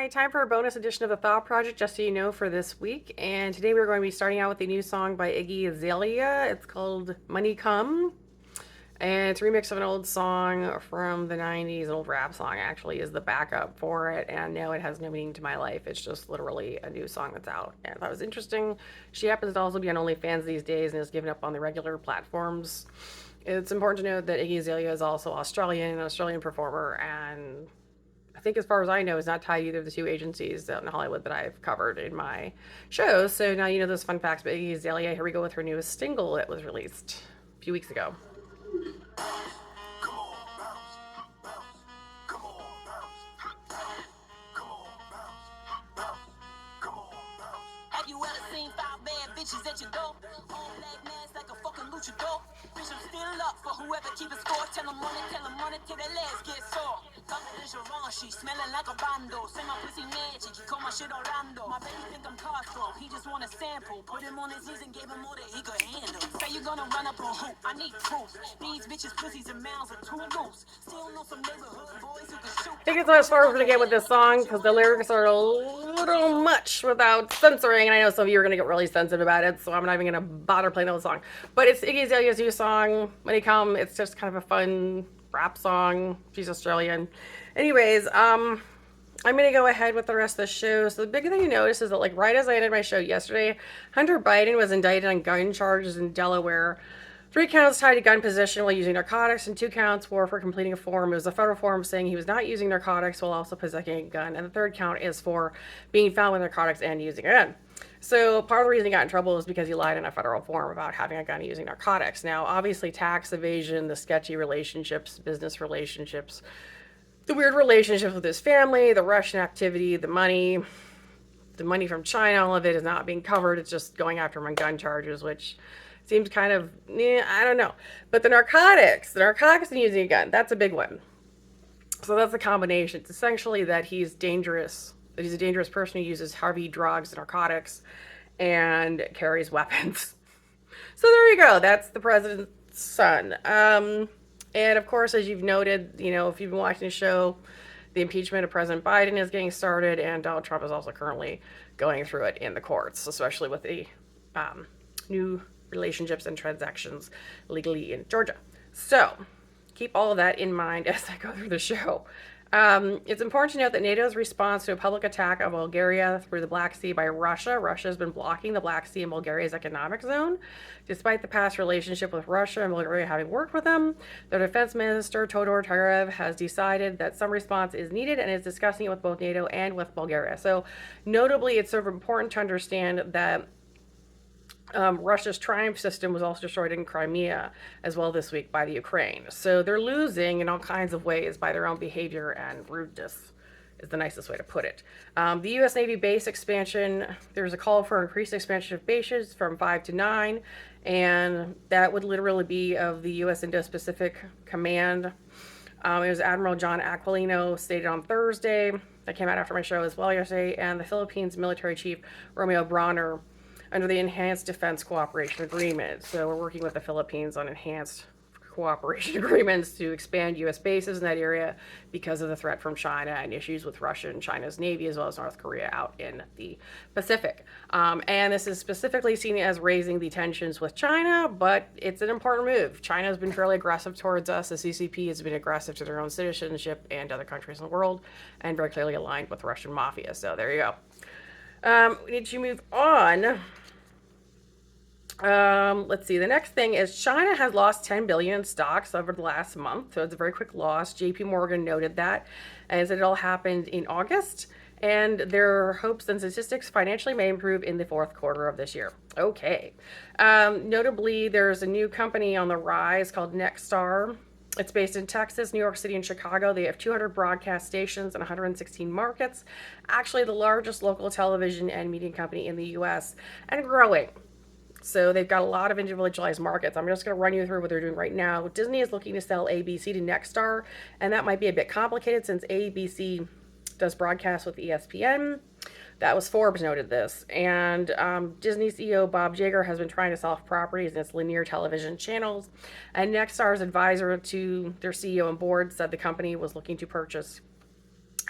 Hi, time for a bonus edition of the Thought Project, just so you know, for this week. And today we're going to be starting out with a new song by Iggy Azalea. It's called Money Come. And it's a remix of an old song from the 90s, an old rap song actually, is the backup for it. And no, it has no meaning to my life. It's just literally a new song that's out. And I thought it was interesting. She happens to also be on OnlyFans these days and is giving up on the regular platforms. It's important to note that Iggy Azalea is also Australian, an Australian performer, and I think, as far as I know, is not tied to either of the two agencies out in Hollywood that I've covered in my shows. So now you know those fun facts about Iggy Azalea. Here we go with her newest single that was released a few weeks ago. Have you ever seen five bad bitches at your door? All black mask like a fucking luchador. Bitch, I'm still up for whoever keep a score. Tell them money till their legs get sore. She smelling like a bando. Say my pussy magic, he call my shit Orlando. My baby think I'm Costco, he just want a sample. Put him on his knees and gave him more than he could handle. Say you gonna run up on who? I need proof. These bitches, pussies, and mouths are too loose. Still know some neighborhood boys who can shoot. I think it's not as far as we're going to get with this song because the lyrics are a little much without censoring. And I know some of you are going to get really sensitive about it, so I'm not even going to bother playing the whole song. But it's Iggy Azalea's new song, Money Come. It's just kind of a fun rap song. She's Australian. Anyways, I'm going to go ahead with the rest of the show. So the big thing you notice is that, like, right as I ended my show yesterday, Hunter Biden was indicted on gun charges in Delaware. 3 counts tied to gun possession while using narcotics, and 2 counts were for completing a form. It was a federal form saying he was not using narcotics while also possessing a gun. And the 3rd count is for being found with narcotics and using a gun. So part of the reason he got in trouble is because he lied in a federal form about having a gun and using narcotics. Now, obviously, tax evasion, the sketchy relationships, business relationships, the weird relationships with his family, the Russian activity, the money from China, all of it is not being covered. It's just going after him on gun charges, which seems kind of, I don't know. But the narcotics and using a gun, that's a big one. So that's the combination. It's essentially that he's dangerous, that he's a dangerous person who uses heavy drugs and narcotics and carries weapons. So there you go. That's the president's son. And of course, as you've noted, you know, if you've been watching the show, the impeachment of President Biden is getting started, and Donald Trump is also currently going through it in the courts, especially with the new relationships and transactions legally in Georgia. So keep all of that in mind as I go through the show. It's important to note that NATO's response to a public attack of Bulgaria through the Black Sea by Russia. Russia has been blocking the Black Sea and Bulgaria's economic zone. Despite the past relationship with Russia and Bulgaria having worked with them, their defense minister, Todor Tarev, has decided that some response is needed and is discussing it with both NATO and with Bulgaria. So notably, it's sort of important to understand that Russia's Triumph system was also destroyed in Crimea as well this week by the Ukraine. So they're losing in all kinds of ways by their own behavior and rudeness, is the nicest way to put it. The U.S. Navy base expansion, there's a call for increased expansion of bases from 5 to 9, and that would literally be of the U.S. Indo-Pacific Command. It was Admiral John Aquilino stated on Thursday, that came out after my show as well yesterday, and the Philippines military chief Romeo Bronner under the Enhanced Defense Cooperation Agreement. So we're working with the Philippines on enhanced cooperation agreements to expand U.S. bases in that area because of the threat from China and issues with Russia and China's Navy, as well as North Korea out in the Pacific. And this is specifically seen as raising the tensions with China, but it's an important move. China has been fairly aggressive towards us. The CCP has been aggressive to their own citizenship and other countries in the world, and very clearly aligned with the Russian mafia. So there you go. We need to move on. Let's see. The next thing is China has lost 10 billion in stocks over the last month. So it's a very quick loss. JP Morgan noted that, and said it all happened in August. And their hopes and statistics financially may improve in the 4th quarter of this year. Okay. Notably, there's a new company on the rise called Nexstar. It's based in Texas, New York City, and Chicago. They have 200 broadcast stations in 116 markets. Actually, the largest local television and media company in the U.S. and growing. So they've got a lot of individualized markets. I'm just going to run you through what they're doing right now. Disney is looking to sell ABC to Nexstar, and that might be a bit complicated since ABC does broadcast with ESPN. That was Forbes noted this. And Disney CEO Bob Iger has been trying to sell off properties in its linear television channels. And Nexstar's advisor to their CEO and board said the company was looking to purchase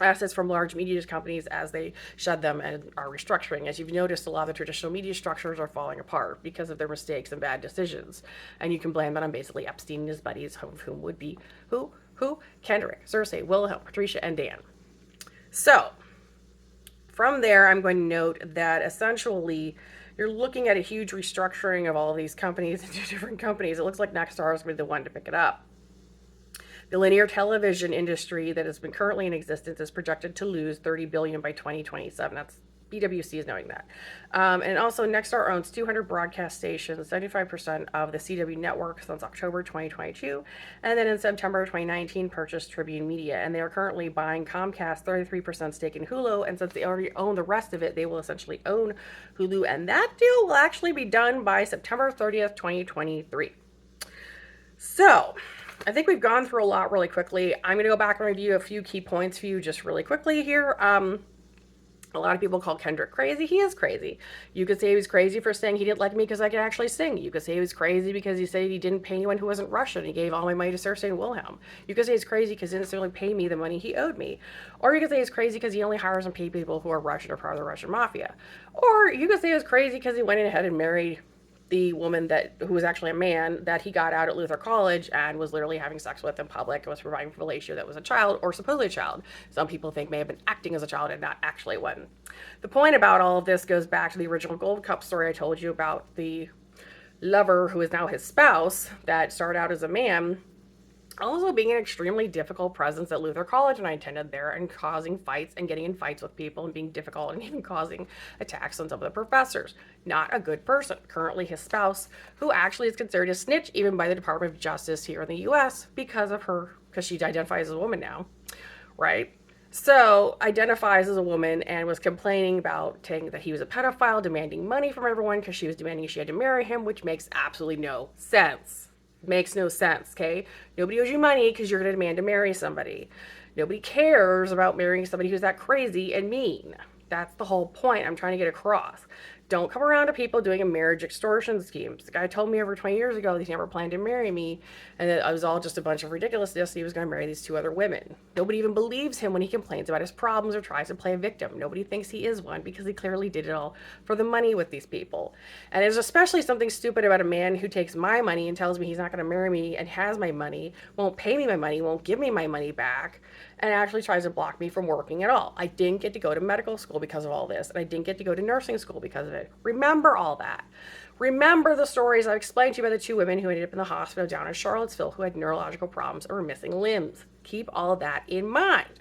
assets from large media companies as they shed them and are restructuring. As you've noticed, a lot of the traditional media structures are falling apart because of their mistakes and bad decisions. And you can blame that on basically Epstein and his buddies, of whom would be who? Kendrick, Cersei, Wilhelm, Patricia, and Dan. So, from there, I'm going to note that essentially you're looking at a huge restructuring of all of these companies into different companies. It looks like Nexstar is going to be the one to pick it up. The linear television industry that has been currently in existence is projected to lose $30 billion by 2027. That's BWC is knowing that. And also, Nexstar owns 200 broadcast stations, 75% of the CW network since October 2022. And then in September 2019, purchased Tribune Media. And they are currently buying Comcast 33% stake in Hulu. And since they already own the rest of it, they will essentially own Hulu. And that deal will actually be done by September 30th, 2023. So, I think we've gone through a lot really quickly. I'm going to go back and review a few key points for you just really quickly here. A lot of people call Kendrick crazy. He is crazy. You could say he was crazy for saying he didn't like me because I could actually sing. You could say he was crazy because he said he didn't pay anyone who wasn't Russian. He gave all my money to Cersei and Wilhelm. You could say he's crazy because he didn't necessarily pay me the money he owed me. Or you could say he's crazy because he only hires and pays people who are Russian or part of the Russian mafia. Or you could say he was crazy because he went ahead and married the woman who was actually a man that he got out at Luther College and was literally having sex with in public and was providing for fellatio that was a child or supposedly a child. Some people think may have been acting as a child and not actually one. The point about all of this goes back to the original Gold Cup story I told you about the lover who is now his spouse that started out as a man, also being an extremely difficult presence at Luther College when I attended there and causing fights and getting in fights with people and being difficult and even causing attacks on some of the professors. Not a good person. Currently his spouse, who actually is considered a snitch even by the Department of Justice here in the US because she identifies as a woman now, right? So identifies as a woman and was complaining about saying that he was a pedophile, demanding money from everyone because she was demanding she had to marry him, which makes absolutely no sense. Makes no sense, okay? Nobody owes you money because you're going to demand to marry somebody. Nobody cares about marrying somebody who's that crazy and mean. That's the whole point I'm trying to get across. Don't come around to people doing a marriage extortion schemes. The guy told me over 20 years ago that he never planned to marry me and that it was all just a bunch of ridiculousness. He was going to marry these two other women. Nobody even believes him when he complains about his problems or tries to play a victim. Nobody thinks he is one because he clearly did it all for the money with these people. And there's especially something stupid about a man who takes my money and tells me he's not going to marry me and has my money, won't pay me my money, won't give me my money back, and actually tries to block me from working at all. I didn't get to go to medical school because of all this, and I didn't get to go to nursing school because of it. Remember all that. Remember the stories I explained to you about the two women who ended up in the hospital down in Charlottesville who had neurological problems or were missing limbs. Keep all that in mind.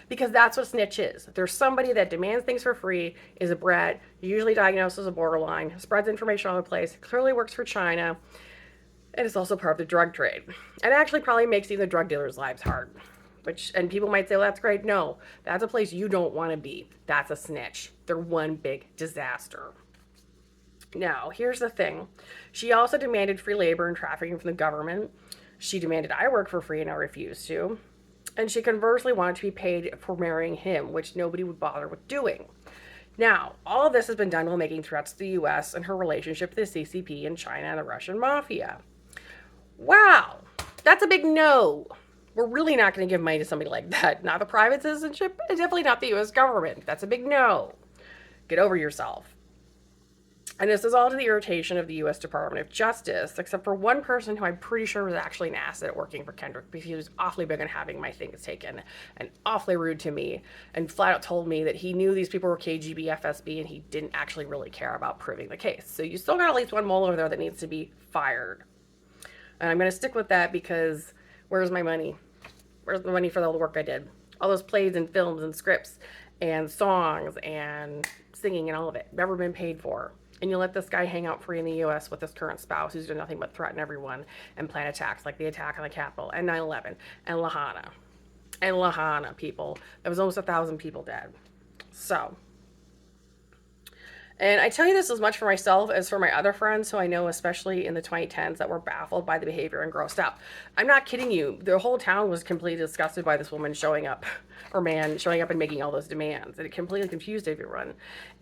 Because that's what snitch is. There's somebody that demands things for free, is a brat, usually diagnosed as a borderline, spreads information all over the place, clearly works for China, and is also part of the drug trade. And actually probably makes even the drug dealers' lives hard. And people might say, well, that's great. No, that's a place you don't want to be. That's a snitch. They're one big disaster. Now, here's the thing. She also demanded free labor and trafficking from the government. She demanded I work for free and I refused to. And she conversely wanted to be paid for marrying him, which nobody would bother with doing. Now, all of this has been done while making threats to the U.S. and her relationship with the CCP and China and the Russian mafia. Wow, that's a big no. We're really not going to give money to somebody like that. Not the private citizenship, and definitely not the U.S. government. That's a big no. Get over yourself. And this is all to the irritation of the U.S. Department of Justice, except for one person who I'm pretty sure was actually an asset working for Kendrick because he was awfully big on having my things taken and awfully rude to me and flat out told me that he knew these people were KGB, FSB, and he didn't actually really care about proving the case. So you still got at least one mole over there that needs to be fired. And I'm going to stick with that because where's my money? Where's the money for all the work I did? All those plays and films and scripts and songs and singing and all of it. Never been paid for. And you let this guy hang out free in the U.S. with his current spouse who's doing nothing but threaten everyone and plan attacks like the attack on the Capitol and 9/11 and Lahana. And Lahana, people. There was almost 1,000 people dead. So. And I tell you this as much for myself as for my other friends who I know, especially in the 2010s, that were baffled by the behavior and grossed out. I'm not kidding you. The whole town was completely disgusted by this woman showing up, or man showing up and making all those demands. And it completely confused everyone.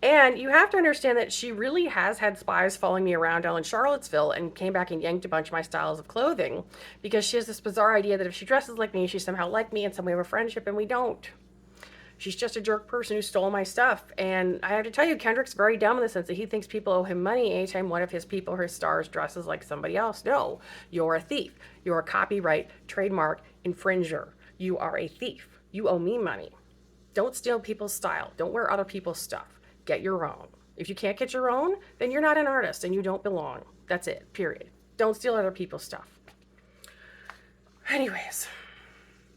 And you have to understand that she really has had spies following me around down in Charlottesville and came back and yanked a bunch of my styles of clothing because she has this bizarre idea that if she dresses like me, she's somehow like me and some way of a friendship, and we don't. She's just a jerk person who stole my stuff. And I have to tell you, Kendrick's very dumb in the sense that he thinks people owe him money anytime one of his people, his stars, dresses like somebody else. No, you're a thief. You're a copyright, trademark infringer. You are a thief. You owe me money. Don't steal people's style. Don't wear other people's stuff. Get your own. If you can't get your own, then you're not an artist and you don't belong. That's it, period. Don't steal other people's stuff. Anyways,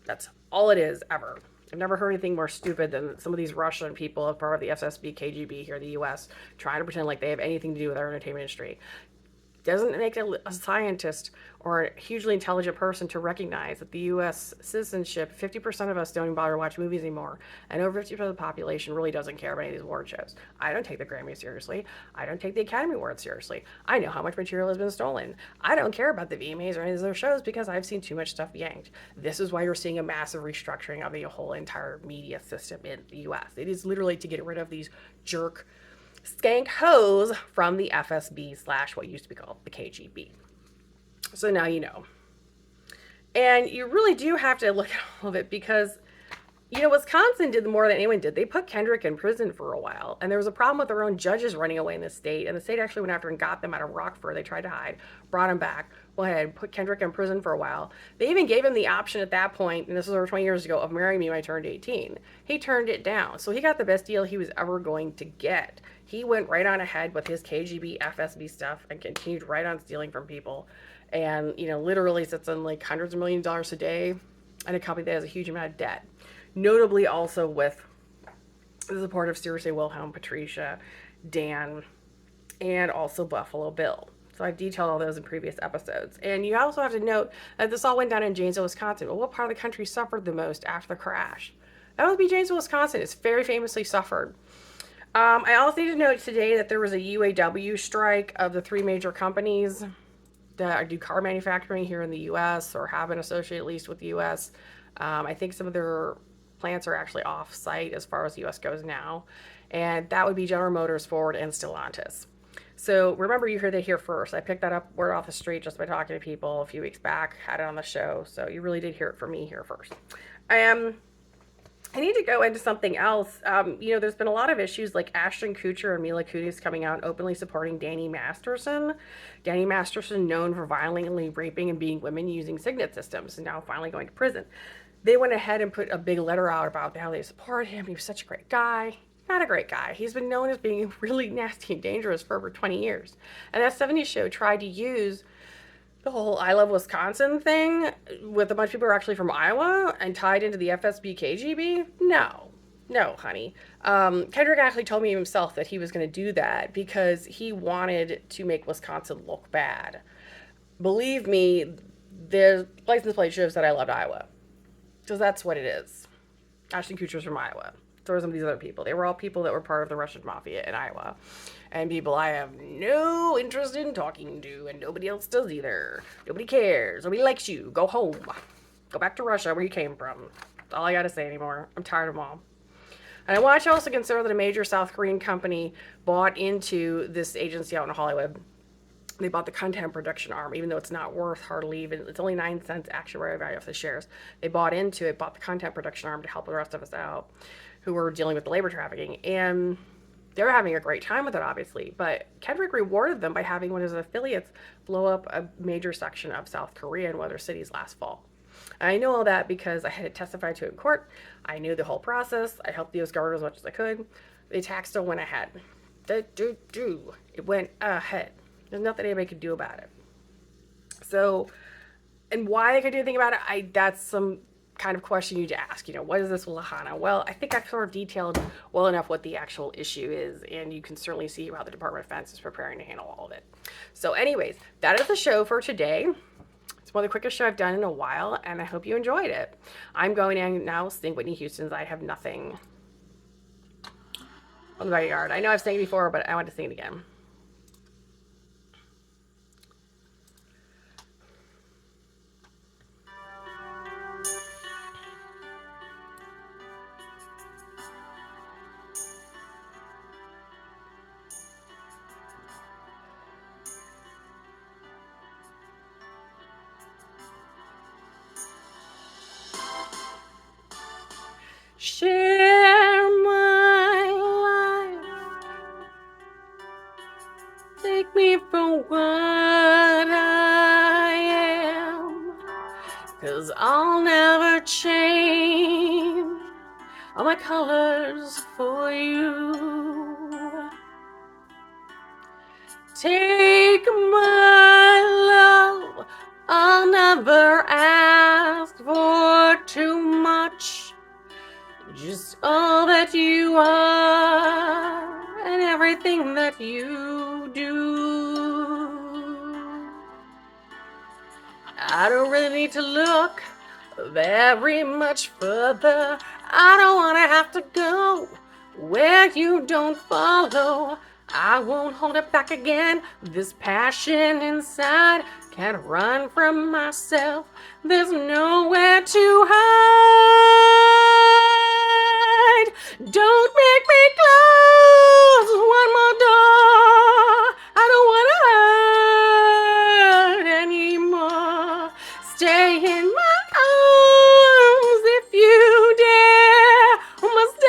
that's all it is ever. I've never heard anything more stupid than some of these Russian people as part of the FSB, KGB here in the US trying to pretend like they have anything to do with our entertainment industry. Doesn't make a scientist or a hugely intelligent person to recognize that the U.S. citizenship, 50% of us don't even bother to watch movies anymore, and over 50% of the population really doesn't care about any of these award shows. I don't take the Grammy seriously. I don't take the Academy Awards seriously. I know how much material has been stolen. I don't care about the VMAs or any of their shows because I've seen too much stuff yanked. This is why you're seeing a massive restructuring of the whole entire media system in the U.S. It is literally to get rid of these jerk skank hoes from the FSB / what used to be called the KGB. So now you know. And you really do have to look at all of it because, you know, Wisconsin did more than anyone did. They put Kendrick in prison for a while, and there was a problem with their own judges running away in the state, and the state actually went after and got them out of Rockford. They tried to hide, brought him back, went ahead, put Kendrick in prison for a while. They even gave him the option at that point, and this was over 20 years ago, of marrying me when I turned 18. He turned it down, so he got the best deal he was ever going to get. He went right on ahead with his KGB, FSB stuff and continued right on stealing from people. And, you know, literally sits on like hundreds of millions of dollars a day and a company that has a huge amount of debt. Notably also with the support of seriously Wilhelm, Patricia, Dan, and also Buffalo Bill. So I've detailed all those in previous episodes. And you also have to note that this all went down in Janesville, Wisconsin. Well, what part of the country suffered the most after the crash? That would be Janesville, Wisconsin. It's very famously suffered. I also need to note today that there was a UAW strike of the 3 major companies that do car manufacturing here in the U.S. or have been associated at least with the U.S. I think some of their plants are actually off-site as far as the U.S. goes now. And that would be General Motors, Ford, and Stellantis. So remember, you heard it here first. I picked that up word off the street just by talking to people a few weeks back, had it on the show. So you really did hear it from me here first. I need to go into something else. You know, there's been a lot of issues like Ashton Kutcher and Mila Kunis coming out openly supporting Danny Masterson. Danny Masterson, known for violently raping and beating women using Signet systems, and now finally going to prison. They went ahead and put a big letter out about how they support him. He was such a great guy. Not a great guy. He's been known as being really nasty and dangerous for over 20 years. And that 70s show tried to use the whole I Love Wisconsin thing with a bunch of people who are actually from Iowa and tied into the FSB KGB? No, honey. Kendrick actually told me himself that he was going to do that because he wanted to make Wisconsin look bad. Believe me, the license plate shows that I loved Iowa. Because that's what it is. Ashton Kutcher's from Iowa. So were some of these other people. They were all people that were part of the Russian mafia in Iowa. And people I have no interest in talking to, and nobody else does either. Nobody cares. Nobody likes you. Go home. Go back to Russia where you came from. That's all I gotta say anymore. I'm tired of them all. And I want you also consider that a major South Korean company bought into this agency out in Hollywood. They bought the content production arm, even though it's not worth hardly even, it's only 9 cents actuary value of the shares. They bought into it, bought the content production arm to help the rest of us out who were dealing with the labor trafficking. And they're having a great time with it, obviously. But Kendrick rewarded them by having one of his affiliates blow up a major section of South Korea in one of their cities last fall. And I know all that because I had to testify to it in court. I knew the whole process. I helped the U.S. government as much as I could. The attack still went ahead. It went ahead. There's nothing anybody could do about it. So, and why they could do anything about it, that's some kind of question you need to ask. You know, what is this with Lahana? Well, I think I've sort of detailed well enough what the actual issue is, and you can certainly see how the Department of Defense is preparing to handle all of it. So anyways, that is the show for today. It's one of the quickest show I've done in a while, and I hope you enjoyed it. I'm going to now sing Whitney Houston's I Have Nothing on the Backyard. I know I've sang it before, but I want to sing it again. Share what I am, 'cause I'll never change all my colors for you. Take my love, I'll never ask for too much. Just all that you are and everything that you do. I don't really need to look very much further. I don't want to have to go where you don't follow. I won't hold it back again. This passion inside can't run from myself. There's nowhere to hide. Don't make me close one more door. I don't want to hurt anymore. Stay in my arms if you dare. Must I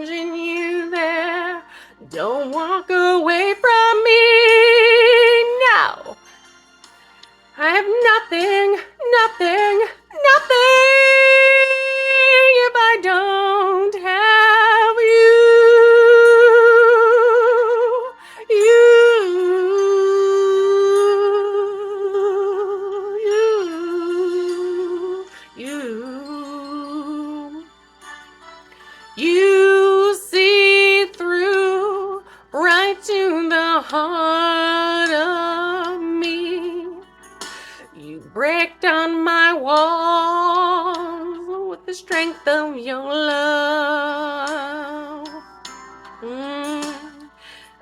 imagine you there? Don't walk away from me now. I have nothing, nothing, nothing if I don't have you. You see through right to the heart of me. You break down my walls with the strength of your love.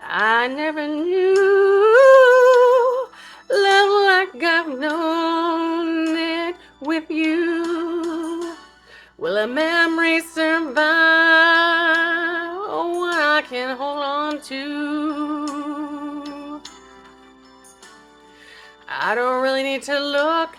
I never knew love like I've known it with you. Will a memory survive what I can hold on to? I don't really need to look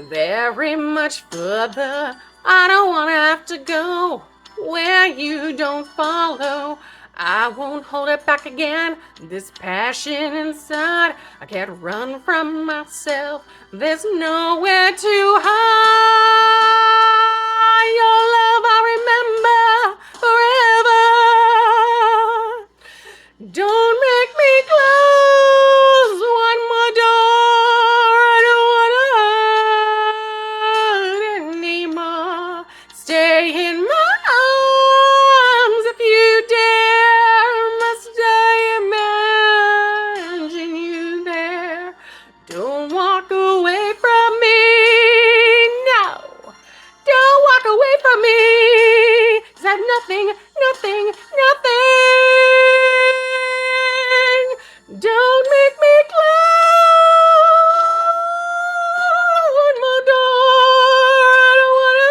very much further. I don't want to have to go where you don't follow. I won't hold it back again. This passion inside, I can't run from myself. There's nowhere to hide. Your love I remember forever. Don't make me close one more door. I don't want to hurt anymore. Stay in my arms if you dare. Must I imagine you there? Don't walk away from me. No. Don't walk away from me. 'Cause I have nothing, nothing, nothing. Don't make me close one more door. I don't want to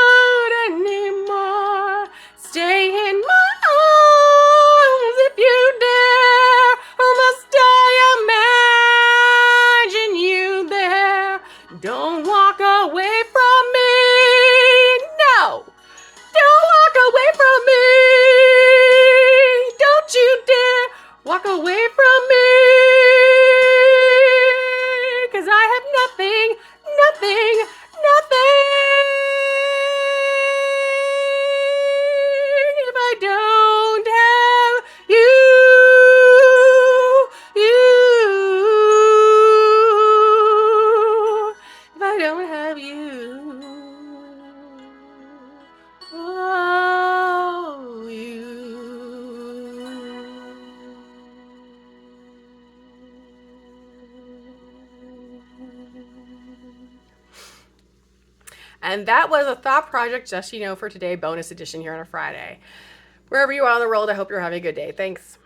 hurt anymore. Stay in my arms if you dare. Or must I imagine you there? Don't walk away from me. No. Don't walk away from me. Don't you dare walk away from me. 'Cause I have nothing, nothing, nothing if I don't have you, if I don't have you. Oh, you. And that was a thought project, just for today, bonus edition here on a Friday. Wherever you are in the world, I hope you're having a good day. Thanks.